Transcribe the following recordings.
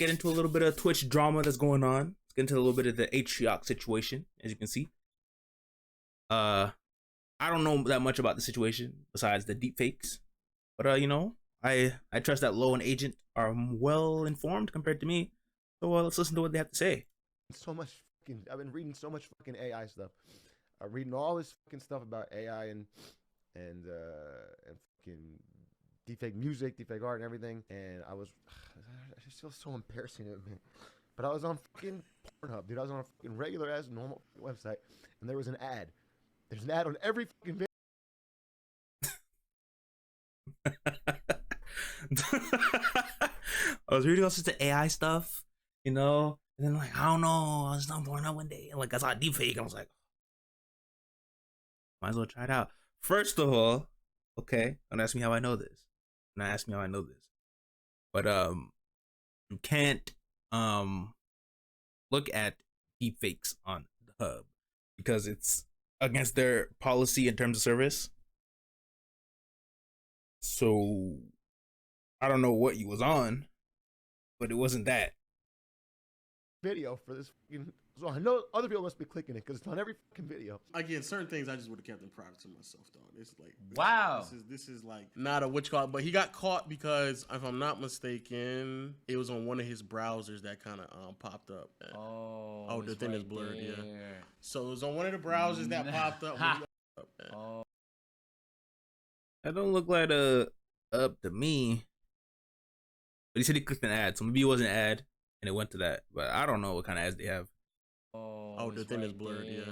get into a little bit of Twitch drama that's going on. Let's get into a little bit of the Atrioc situation, as you can see. I don't know that much about the situation besides the deepfakes, but you know, I trust that Low and Agent are well informed compared to me. So let's listen to what they have to say. So much fucking, I've been reading so much fucking AI stuff. I'm reading all this fucking stuff about AI and fucking deepfake music, deepfake art, and everything. And I just feel so embarrassing of me. But I was on fucking Pornhub, dude. I was on a fucking regular ass normal website, and there was an ad. There's an ad on every fucking video. I was reading all sorts of AI stuff, you know, and then like, I don't know, I was on Pornhub one day, and like I saw a deepfake, and I was like, might as well try it out. First of all, okay, don't ask me how I know this. Don't ask me how I know this. But you can't look at deepfakes on the hub because it's against their policy in terms of service. So I don't know what you was on, but it wasn't that video for this fucking. So I know other people must be clicking it because it's on every fucking video. Again, certain things I just would have kept in private to myself, dog. It's like wow. This is like not a witch call, but he got caught because if I'm not mistaken, it was on one of his browsers that kind of popped up. Oh, the thing right is blurred, there. yeah. So it was on one of the browsers that popped up. Oh. That don't look like up to me. But he said he clicked an ad, so maybe it was an ad and it went to that. But I don't know what kind of ads they have. Oh, the thing is blurred, yeah.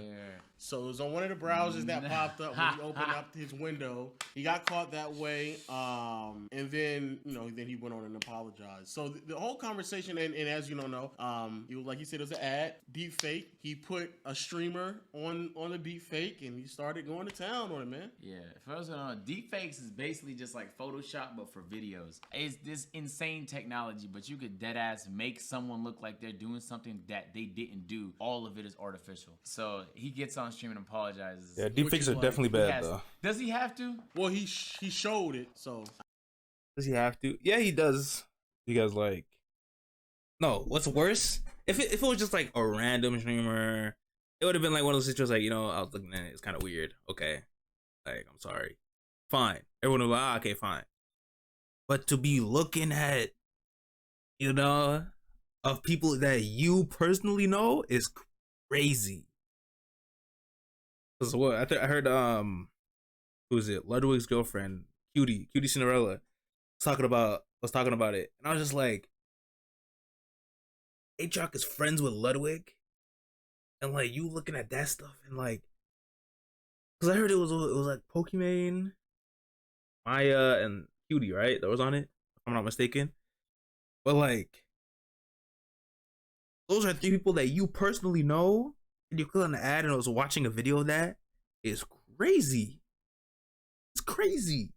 So it was on one of the browsers that popped up when he opened up his window. He got caught that way, and then then he went on and apologized. So the whole conversation, and as you don't know, it was like he said, it was an ad, deep fake. He put a streamer on the deep fake, and he started going to town on it, man. Yeah, first of all, deepfakes is basically just like Photoshop, but for videos. It's this insane technology, but you could dead ass make someone look like they're doing something that they didn't do. All of it is artificial. So he gets on stream and apologizes. Yeah, deepfakes are definitely bad though. Does he have to? Well, he showed it, so. Does he have to? Yeah, he does. Because like, no, what's worse? If it was just like a random streamer, it would have been like one of those situations like, I was looking at it, it's kind of weird. Okay, like I'm sorry, fine. Everyone will be like, okay, fine. But to be looking at, of people that you personally know is crazy. Cause what I heard who is it? Ludwig's girlfriend, Cutie Cinderella, was talking about it, and I was just like, Atrioc is friends with Ludwig, and like you looking at that stuff and like, cause I heard it was like Pokimane, Maya, and Cutie, right? That was on it, if I'm not mistaken. But like, those are three people that you personally know, and you click on the ad and I was watching a video of that. Is crazy. It's crazy.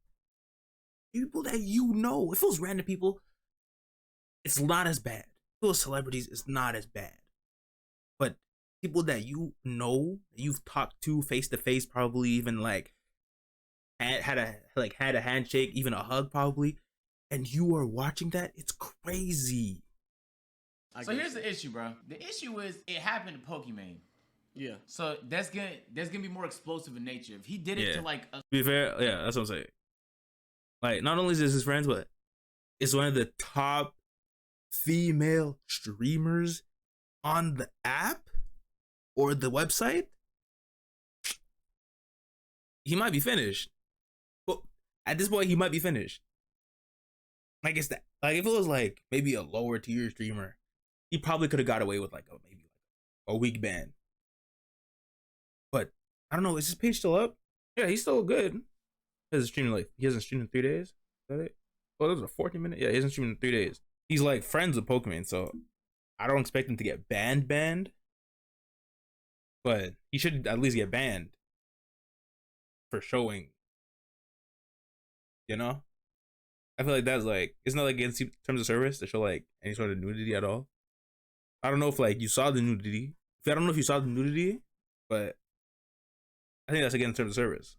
People that you know. If it was random people, it's not as bad. If it was celebrities, it's not as bad. But people that you know, that you've talked to face to face, probably even like had a handshake, even a hug, probably, and you are watching that, it's crazy. So here's the issue, bro. The issue is it happened to Pokimane. Yeah. So that's gonna be more explosive in nature. If he did it to like to be fair, yeah, that's what I'm saying. Like, not only is this his friends, but it's one of the top female streamers on the app or the website. He might be finished. Well, at this point, he might be finished. Like, it's that. Like, if it was like maybe a lower tier streamer, he probably could have got away with like maybe a week ban. But I don't know. Is his page still up? Yeah, he's still good. He hasn't streamed in 3 days. Is that it? Oh, that was a 14-minute. Yeah, he hasn't streamed in 3 days. He's like friends with Pokimane, so I don't expect him to get banned. But he should at least get banned for showing. I feel like that's like, it's not like against terms of service to show like any sort of nudity at all. I don't know if like you saw the nudity. I don't know if you saw the nudity, but I think that's against terms of service.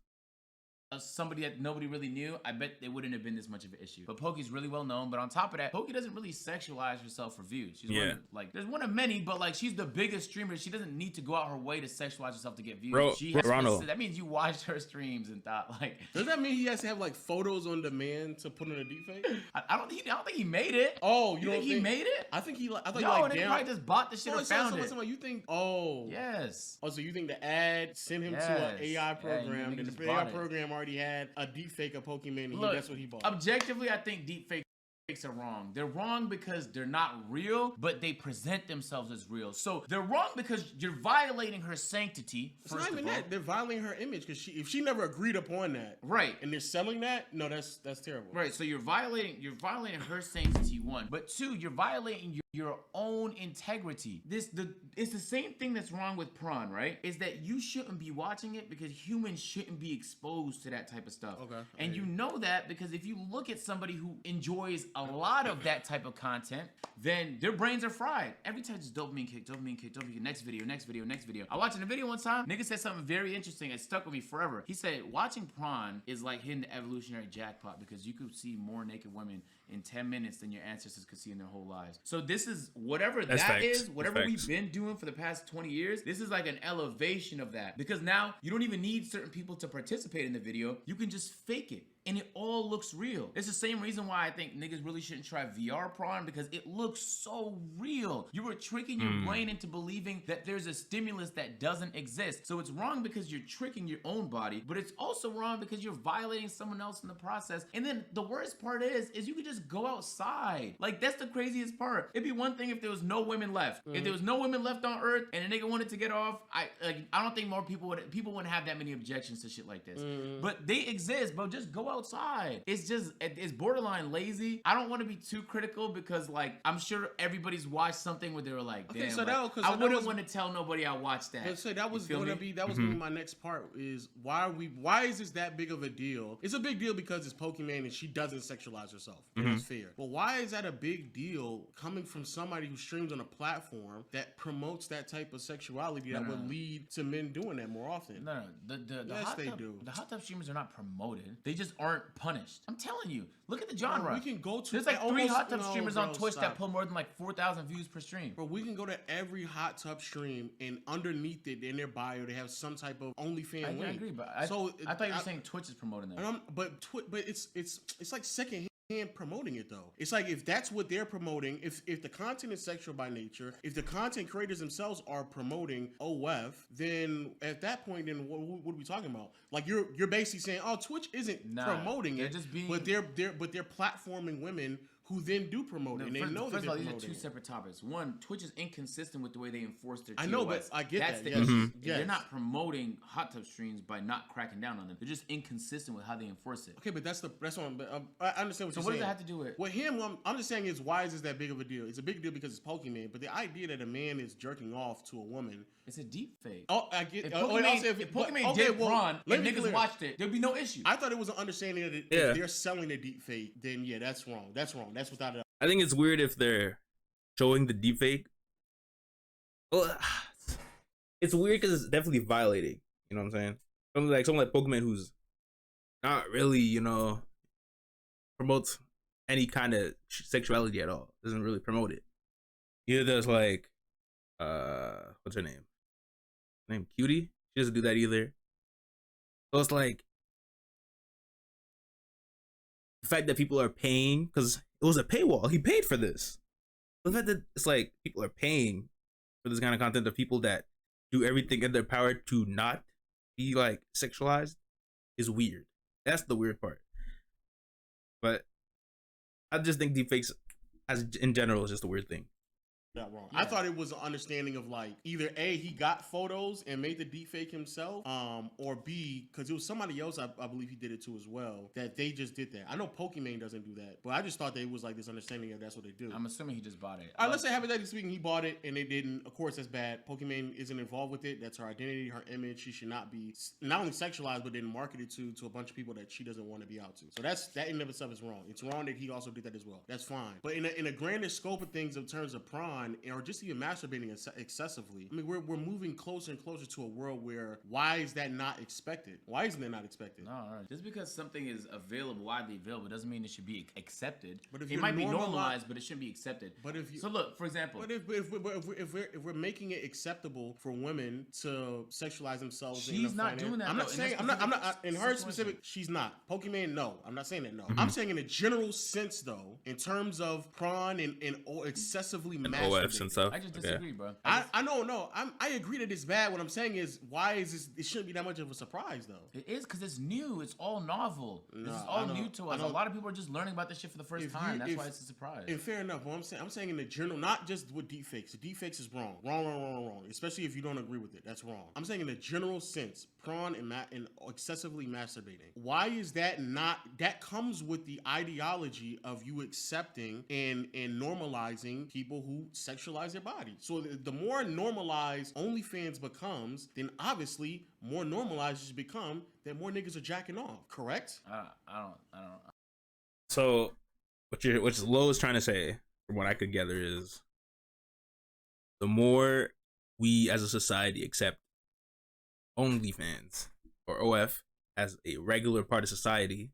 somebody that nobody really knew, I bet it wouldn't have been this much of an issue. But Pokey's really well known. But on top of that, Pokey doesn't really sexualize herself for views. She's one of, like, there's one of many, but like she's the biggest streamer. She doesn't need to go out her way to sexualize herself to get views. That means you watched her streams and thought like. Does that mean he has to have like photos on demand to put in a deepfake? I don't think he made it. Oh, you think he made it? I think he. I thought and he probably just bought the shit or found it. You think? Oh, yes. Oh, so you think the ad sent him to an AI program, and the AI program already had a deepfake of Pokemon, and that's what he bought. Objectively, I think deepfakes are wrong. They're wrong because they're not real, but they present themselves as real. So they're wrong because you're violating her sanctity. It's not even that. They're violating her image because if she never agreed upon that, right, and they're selling that, no, that's terrible. Right. So you're violating her sanctity, one, but two, you're violating your own integrity. It's the same thing that's wrong with prawn, right? Is that you shouldn't be watching it because humans shouldn't be exposed to that type of stuff. Okay. And you know that because if you look at somebody who enjoys a lot of that type of content, then their brains are fried. Every time it's dopamine kick, next video. I watched a video one time, nigga said something very interesting that stuck with me forever. He said, watching prawn is like hitting the evolutionary jackpot because you could see more naked women in 10 minutes than your ancestors could see in their whole lives. So this is whatever whatever we've been doing for the past 20 years, this is like an elevation of that. Because now you don't even need certain people to participate in the video. You can just fake it. And it all looks real. It's the same reason why I think niggas really shouldn't try VR prawn because it looks so real. You were tricking your brain into believing that there's a stimulus that doesn't exist. So it's wrong because you're tricking your own body, but it's also wrong because you're violating someone else in the process. And then the worst part is you could just go outside. Like, that's the craziest part. It'd be one thing if there was no women left. If there was no women left on Earth and a nigga wanted to get off, I don't think more people wouldn't have that many objections to shit like this. But they exist, bro. Just go outside. It's borderline lazy. I don't want to be too critical because like I'm sure everybody's watched something where they were like, damn, I wouldn't want to tell nobody I watched that. So that was gonna be my next part is why is this that big of a deal? It's a big deal because it's Pokemon and she doesn't sexualize herself. That's fair. But why is that a big deal coming from somebody who streams on a platform that promotes that type of sexuality that would lead to men doing that more often? No. The hot tub streamers are not promoted. They just aren't punished. I'm telling you. Look at the genre. We can go to there's like 3 hot tub streamers on Twitch that pull more than like 4,000 views per stream. But we can go to every hot tub stream and underneath it in their bio they have some type of OnlyFans link. I agree, but I thought you were saying Twitch is promoting that. But it's like second promoting it though. It's like if that's what they're promoting, if the content is sexual by nature, if the content creators themselves are promoting OF, then at that point, then what are we talking about? Like you're basically saying, oh, Twitch isn't promoting it, but they're platforming women who then do promote it. And they know that they're promoting it. These are two separate topics. One, Twitch is inconsistent with the way they enforce their TOS. I know, but I get that's that. The issue. They're not promoting hot tub streams by not cracking down on them. They're just inconsistent with how they enforce it. Okay, but that's what I understand what you're saying. So what does that have to do with? With him, I'm just saying is why is this that big of a deal? It's a big deal because it's Pokemon, but the idea that a man is jerking off to a woman. It's a deep fake. Oh, I get it. If Pokemon did prawn and niggas watched it, there'd be no issue. I thought it was an understanding that if they're selling a deep fake, then yeah, that's wrong. That's wrong. That's without a I think it's weird if they're showing the deepfake. Well, it's weird because it's definitely violating. You know what I'm saying? Someone like Pokemon who's not really, promotes any kind of sexuality at all. Doesn't really promote it. Either there's like, what's her name? Cutie. She doesn't do that either. So it's like the fact that people are paying because it was a paywall. He paid for this. The fact that it's like people are paying for this kind of content of people that do everything in their power to not be like sexualized is weird. That's the weird part. But I just think deepfakes as in general is just a weird thing. Not wrong. Yeah. I thought it was an understanding of like either A, he got photos and made the deepfake himself, or B, because it was somebody else, I believe he did it too as well, that they just did that. I know Pokemon doesn't do that, but I just thought that it was like this understanding of that's what they do. I'm assuming he just bought it. Let's say hypothetically speaking, he bought it and they didn't. Of course, that's bad. Pokemon isn't involved with it. That's her identity, her image. She should not be not only sexualized, but then marketed to a bunch of people that she doesn't want to be out to. So that in and of itself is wrong. It's wrong that he also did that as well. That's fine. But in a grander scope of things in terms of prawn, prawn or just even masturbating excessively, I mean, we're moving closer and closer to a world where why is that not expected? Why isn't that not expected? No. Just because something is available, widely available, doesn't mean it should be accepted. But if it you're might be normalized, but it shouldn't be accepted. But if you, so look, for example, but if we're making it acceptable for women to sexualize themselves, she's not doing that. I'm not saying I'm not in her specific. She's not Pokemon. No, I'm not saying that. No, I'm saying in a general sense though, in terms of prawn and excessively masturbating. and stuff. I just disagree, bro. I know, no. I agree that it's bad. What I'm saying is, why is this? It shouldn't be that much of a surprise, though. It is because it's new. It's all novel. This is all new to us. A lot of people are just learning about this shit for the first time. That's why it's a surprise. And fair enough. What I'm saying in the general, not just with deepfakes. The deepfakes is wrong. Especially if you don't agree with it. That's wrong. I'm saying in the general sense, prawn and excessively masturbating. Why is that not? That comes with the ideology of you accepting and normalizing people who sexualize their body. So the more normalized OnlyFans becomes, then obviously more normalized it's become, that more niggas are jacking off. Correct? I don't. So what Lo is trying to say, from what I could gather, is the more we as a society accept OnlyFans or OF as a regular part of society,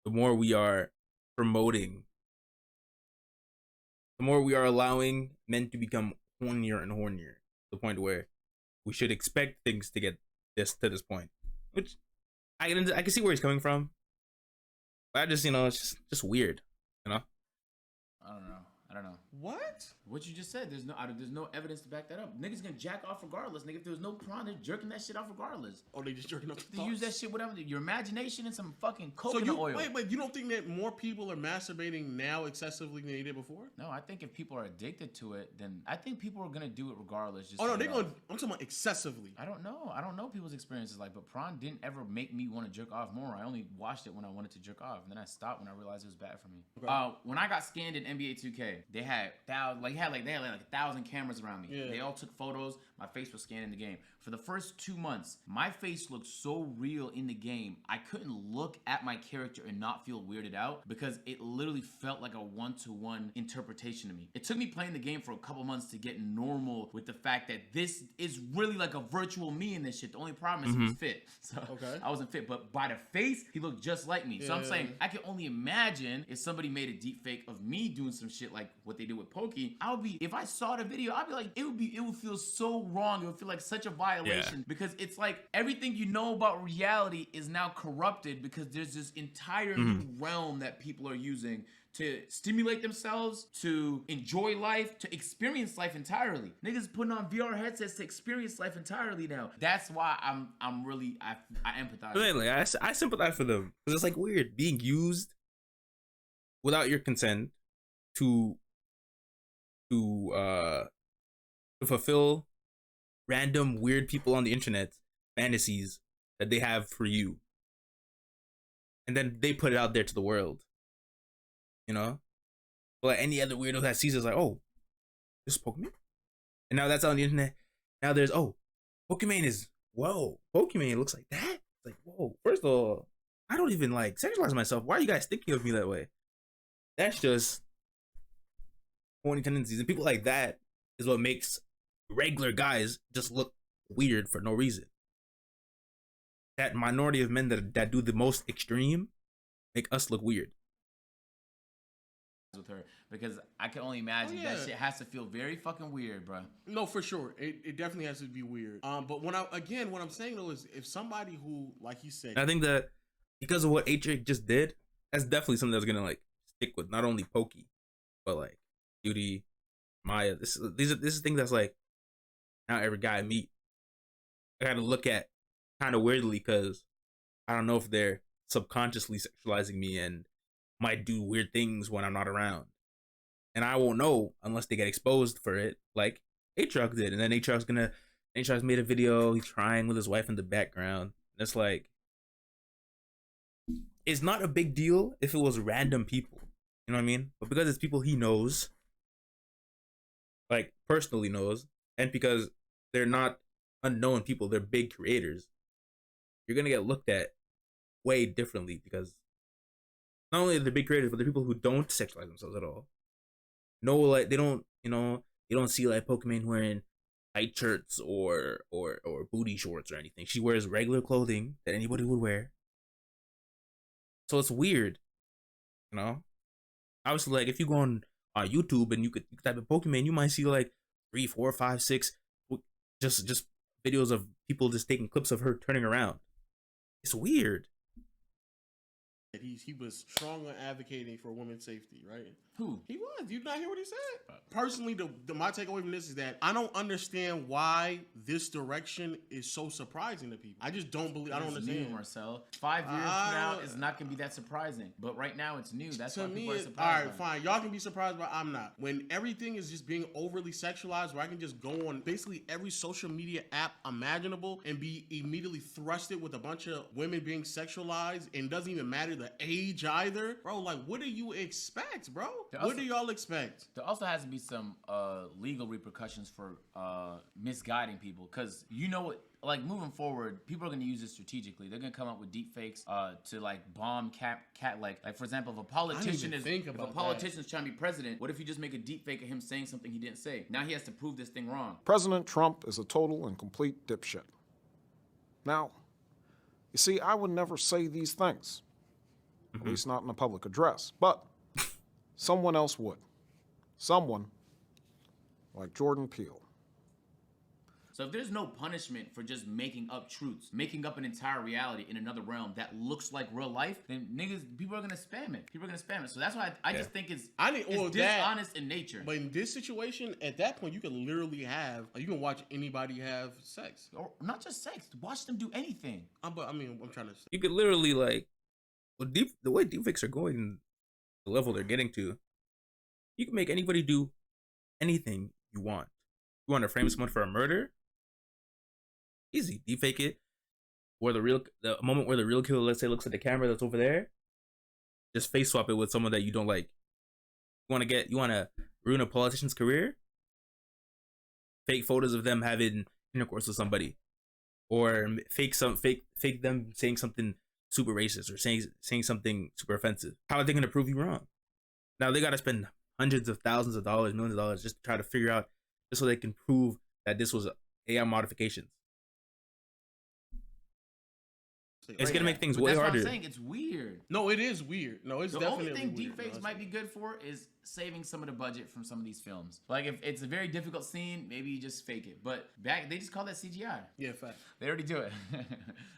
the more we are promoting, the more we are allowing men to become hornier and hornier, to the point where we should expect things to get this point. Which I can see where he's coming from. But I just, it's just weird, I don't know. What? What you just said, there's no evidence to back that up. Niggas gonna jack off regardless. Nigga, if there was no prawn, they're jerking that shit off regardless. Or they just jerking off the They use that shit, whatever. Your imagination and some fucking coconut oil. Wait, you don't think that more people are masturbating now excessively than they did before? No, I think if people are addicted to it, then I think people are gonna do it regardless. Just no, they're going. I'm talking about excessively. I don't know people's experiences like, but prawn didn't ever make me want to jerk off more. I only watched it when I wanted to jerk off, and then I stopped when I realized it was bad for me. Okay. When I got scanned in NBA 2K, they had 1,000 cameras around me. Yeah. They all took photos. My face was scanned in the game. For the first 2 months, my face looked so real in the game. I couldn't look at my character and not feel weirded out because it literally felt like a one-to-one interpretation to me. It took me playing the game for a couple months to get normal with the fact that this is really like a virtual me in this shit. The only problem is he was fit. So I wasn't fit, but by the face, he looked just like me. So I'm saying I can only imagine if somebody made a deep fake of me doing some shit like what they did with Pokey. If I saw the video, I'd be like, it would feel so wrong. It would feel like such a violation because it's like everything you know about reality is now corrupted because there's this entire new realm that people are using to stimulate themselves, to enjoy life, to experience life entirely. Niggas putting on VR headsets to experience life entirely now. That's why I empathize. But anyway, I sympathize for them because it's like weird being used without your consent to fulfill random weird people on the internet fantasies that they have for you, and then they put it out there to the world. But like any other weirdo that sees it is like, oh, this is Pokemon, and now that's on the internet. Now there's Pokemon looks like that. It's like, whoa. First of all, I don't even like sexualize myself. Why are you guys thinking of me that way? That's just horny tendencies, and people like that is what makes regular guys just look weird for no reason. That minority of men that do the most extreme make us look weird. With her, because I can only imagine that shit has to feel very fucking weird, bro. No, for sure, it definitely has to be weird. But what I'm saying though is, if somebody who, like you said, I think that because of what Atrioc just did, that's definitely something that's gonna like stick with not only Pokey, but like Beauty, Maya. This is things that's like now every guy I meet, I gotta look at kind of weirdly because I don't know if they're subconsciously sexualizing me and might do weird things when I'm not around. And I won't know unless they get exposed for it, like Atrioc did. And then Atrioc's made a video, he's crying with his wife in the background. And it's like, it's not a big deal if it was random people. You know what I mean? But because it's people he knows, like personally knows, and because they're not unknown people, they're big creators, you're gonna get looked at way differently because not only are they big creators, but the people who don't sexualize themselves at all. No, like they don't, You know, you don't see like Pokemon wearing tight shirts or booty shorts or anything. She wears regular clothing that anybody would wear. So it's weird, you know. Obviously, like if you go on YouTube and you could type of Pokemon, you might see like 3, 4, 5, 6, just videos of people just taking clips of her turning around. It's weird. He was strong on advocating for women's safety, right? Who? He was. You not hear what he said? Personally, my takeaway from this is that I don't understand why this direction is so surprising to people. I just don't believe. I don't understand. New, Marcel. 5 years from now is not gonna be that surprising, but right now it's new. That's why people are surprised. All right, fine. Y'all can be surprised, but I'm not. When everything is just being overly sexualized, where I can just go on basically every social media app imaginable and be immediately thrusted with a bunch of women being sexualized, and doesn't even matter the age either, bro. Like, what do you expect, bro? What do y'all expect? There also has to be some legal repercussions for misguiding people, because you know what, like moving forward, people are going to use this strategically. They're going to come up with deepfakes to like bomb cat like for example, if a politician is trying to be president, what if you just make a deepfake of him saying something he didn't say? Now he has to prove this thing wrong. President Trump is a total and complete dipshit. Now, you see, I would never say these things, at least not in a public address, but someone else would. Someone like Jordan Peele. So if there's no punishment for just making up truths, making up an entire reality in another realm that looks like real life, then people are gonna spam it. People are gonna spam it. So that's why I just think it's dishonest in nature. But in this situation, at that point, you can literally you can watch anybody have sex. Or not just sex. Watch them do anything. But I mean, I'm trying to. You could literally like, the way deepfakes are going, the level they're getting to, you can make anybody do anything you want. You want to frame someone for a murder? Easy, deepfake it. Or the moment where the real killer, let's say, looks at the camera that's over there, just face swap it with someone that you don't like. You want to ruin a politician's career? Fake photos of them having intercourse with somebody, or fake them saying something super racist or saying something super offensive. How are they going to prove you wrong? Now they got to spend hundreds of thousands of dollars, millions of dollars just to try to figure out, just so they can prove that this was AI modifications. It's gonna make things way harder. That's what I'm saying. It's weird. No, it is weird. No, it's definitely only thing weird. Deepfakes might be good for is saving some of the budget from some of these films. Like if it's a very difficult scene, maybe you just fake it. But they just call that CGI. Yeah, fact. They already do it.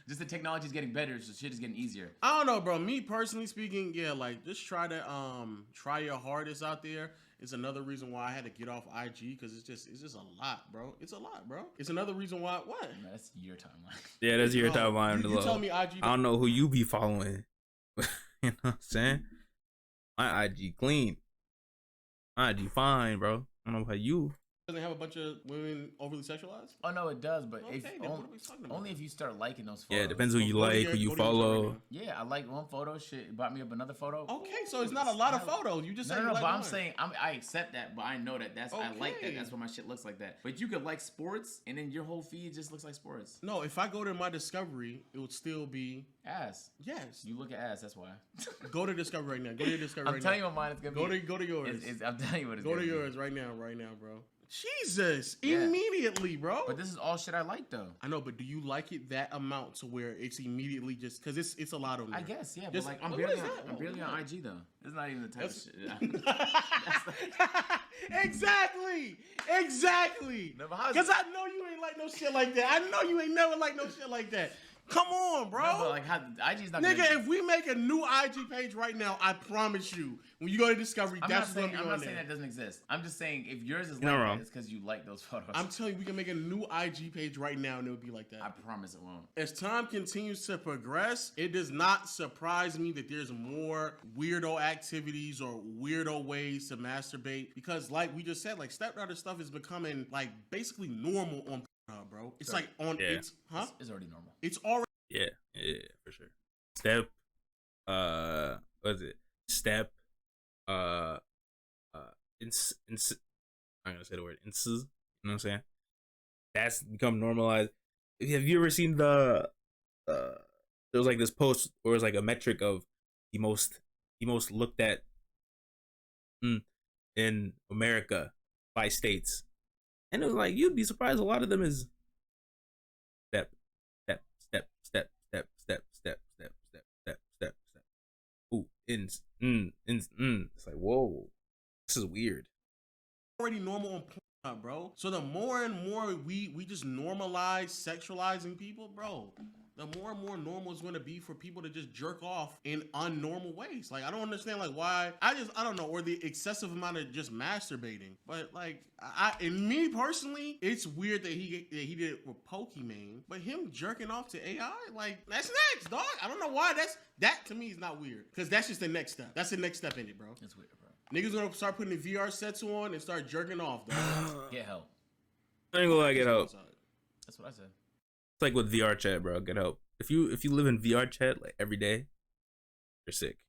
Just the technology is getting better, so shit is getting easier. I don't know, bro. Me personally speaking, yeah, like just try your hardest out there. It's another reason why I had to get off IG, because it's just a lot, bro. It's a lot, bro. It's another reason why. What? No, that's your timeline. Yeah, that's your timeline. You tell me IG. I don't know who you be following. You know what I'm saying? My IG clean. My IG fine, bro. I don't know about you. Doesn't have a bunch of women overly sexualized? Oh no, it does, but only if you start liking those photos. Yeah, it depends who you like, who you follow. Yeah, I like one photo. Shit, brought me up another photo. Okay, so it's not a lot of photos. You just no, but I'm saying I accept that, but I know that's I like that. That's why my shit looks like that. But you could like sports, and then your whole feed just looks like sports. No, if I go to my Discovery, it would still be ass. Yes, you look at ass. That's why. Go to Discovery right now. Go to your Discovery. I'm telling you what mine is gonna be. Go to yours. I'm telling you what it's gonna be. Go to yours right now, bro. Jesus, yeah. Immediately, bro. But this is all shit I like, though. I know, but do you like it that amount to where it's immediately just because it's a lot on there? I guess, yeah. But like, I'm barely on IG though. It's not even the type of shit. Exactly. Because I know you ain't like no shit like that. I know you ain't never like no shit like that. Come on, bro. No, but like, IG's not. Nigga, if we make a new IG page right now, I promise you, when you go to Discovery, that's what's gonna be on there. I'm not saying that doesn't exist. I'm just saying if yours is like that, it's because you like those photos. I'm telling you, we can make a new IG page right now, and it would be like that. I promise it won't. As time continues to progress, it does not surprise me that there's more weirdo activities or weirdo ways to masturbate, because, like we just said, like stepdaughter stuff is becoming like basically normal on. Bro, it's like on it's already normal. It's already for sure. Step, what is it? Step, I'm gonna say the word you know what I'm saying? That's become normalized. Have you ever seen there was like this post where it was like a metric of the most looked at in America by states, and it was like you'd be surprised. A lot of them is step, step, step, step, step, step, step, step, step, step, step, step. Ooh, ins. It's like, whoa, this is weird. Already normal on Pornhub, bro. So the more and more we just normalize sexualizing people, bro, the more and more normal it's going to be for people to just jerk off in unnormal ways. Like, I don't understand, like, why. I don't know, or the excessive amount of just masturbating. But like, and me personally, it's weird that he did it with Pokimane, but him jerking off to AI, like, that's next, dog. I don't know why. That to me is not weird, because that's just the next step. That's the next step in it, bro. That's weird, bro. Niggas gonna start putting the VR sets on and start jerking off, dog. Get help. I ain't gonna lie, get help. That's what I said. It's like with VR chat, bro. Get help. If you live in VR chat like every day, you're sick.